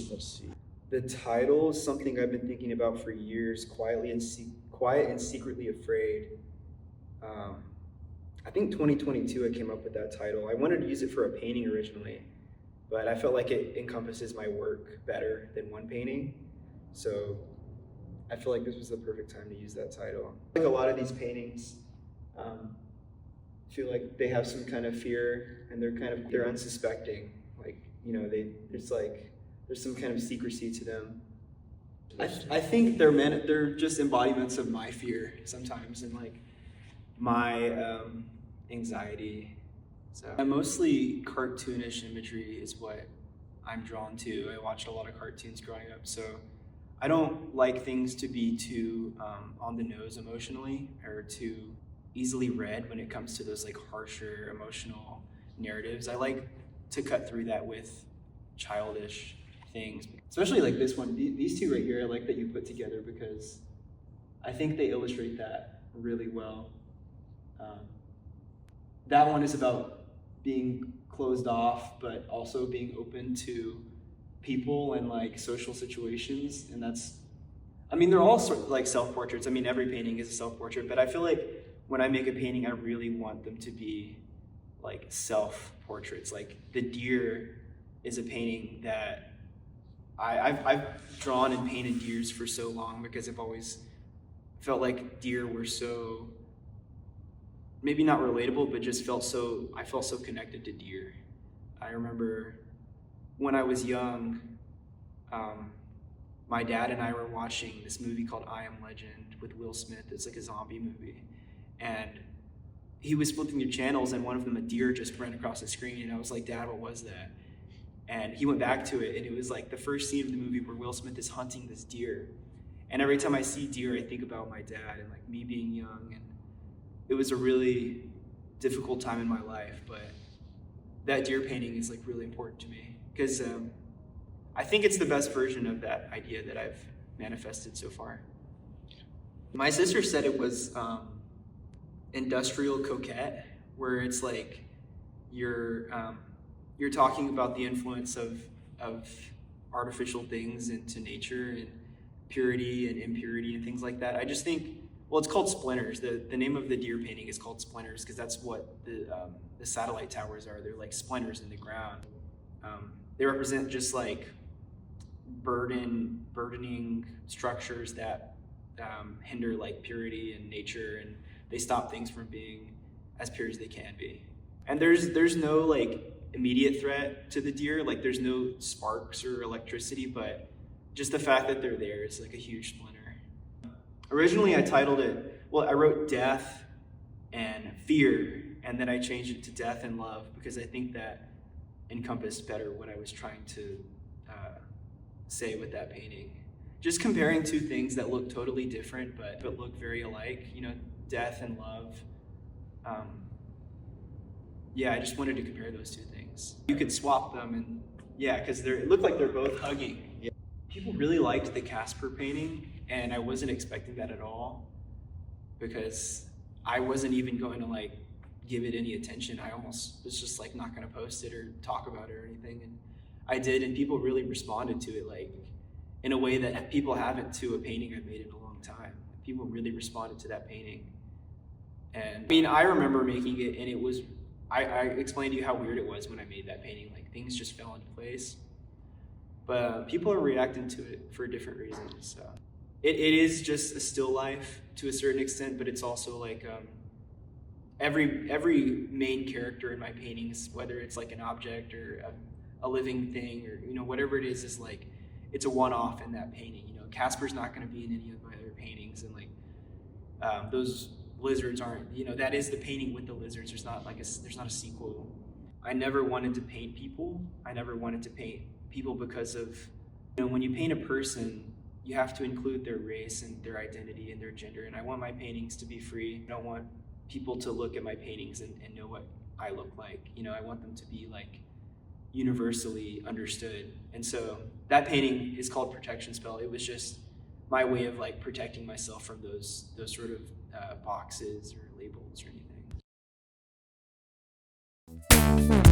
let's see. The title is something I've been thinking about for years, quiet and secretly afraid. I think 2022 I came up with that title. I wanted to use it for a painting originally, but I felt like it encompasses my work better than one painting. So I feel like this was the perfect time to use that title. Like a lot of these paintings, feel like they have some kind of fear and they're unsuspecting. Like, you know, there's some kind of secrecy to them. I think they're just embodiments of my fear sometimes and like my anxiety. So mostly cartoonish imagery is what I'm drawn to. I watched a lot of cartoons growing up, so I don't like things to be too on the nose emotionally or too easily read when it comes to those like harsher emotional narratives. I like to cut through that with childish things, especially like this one. These two right here, I like that you put together because I think they illustrate that really well. That one is about being closed off, but also being open to people and like social situations. And they're all sort of like self-portraits. I mean, every painting is a self-portrait, but I feel like when I make a painting, I really want them to be like self-portraits. Like the deer is a painting that I've drawn and painted deers for so long because I've always felt like deer were so, maybe not relatable, but just I felt so connected to deer. I remember when I was young, my dad and I were watching this movie called I Am Legend with Will Smith. It's like a zombie movie. And he was flipping through channels and one of them, a deer just ran across the screen. And I was like, Dad, what was that? And he went back to it and it was like the first scene of the movie where Will Smith is hunting this deer. And every time I see deer, I think about my dad and like me being young. And it was a really difficult time in my life, but that deer painting is like really important to me because I think it's the best version of that idea that I've manifested so far. My sister said it was industrial coquette, where it's like you're talking about the influence of artificial things into nature and purity and impurity and things like that. I just think, well, it's called splinters. The name of the deer painting is called splinters because that's what the satellite towers are. They're like splinters in the ground. They represent just like burdening structures that hinder like purity and nature, and they stop things from being as pure as they can be. And there's no like immediate threat to the deer, like there's no sparks or electricity, but just the fact that they're there is like a huge splinter. Originally I titled it, I wrote death and fear, and then I changed it to death and love because I think that encompassed better what I was trying to say with that painting. Just comparing two things that look totally different but look very alike, you know, death and love. I just wanted to compare those two things. You could swap them and because it looked like they're both hugging. Yeah. People really liked the Casper painting, and I wasn't expecting that at all because I wasn't even going to like give it any attention. I almost was just like not going to post it or talk about it or anything, and I did, and people really responded to it like in a way that people haven't to a painting I've made in a long time. People really responded to that painting. And I mean, I remember making it, and it was, I explained to you how weird it was when I made that painting. Like things just fell into place. But people are reacting to it for different reasons. So it is just a still life to a certain extent, but it's also like every main character in my paintings, whether it's like an object or a living thing or, you know, whatever it is like, it's a one-off in that painting. You know, Casper's not going to be in any of my other paintings, and like those lizards aren't, you know, that is the painting with the lizards. There's not a sequel. I never wanted to paint people. I never wanted to paint people because of, you know, when you paint a person, you have to include their race and their identity and their gender. And I want my paintings to be free. I don't want people to look at my paintings and know what I look like. You know, I want them to be like universally understood. And so that painting is called Protection Spell. It was just my way of like protecting myself from those sort of boxes or labels or anything.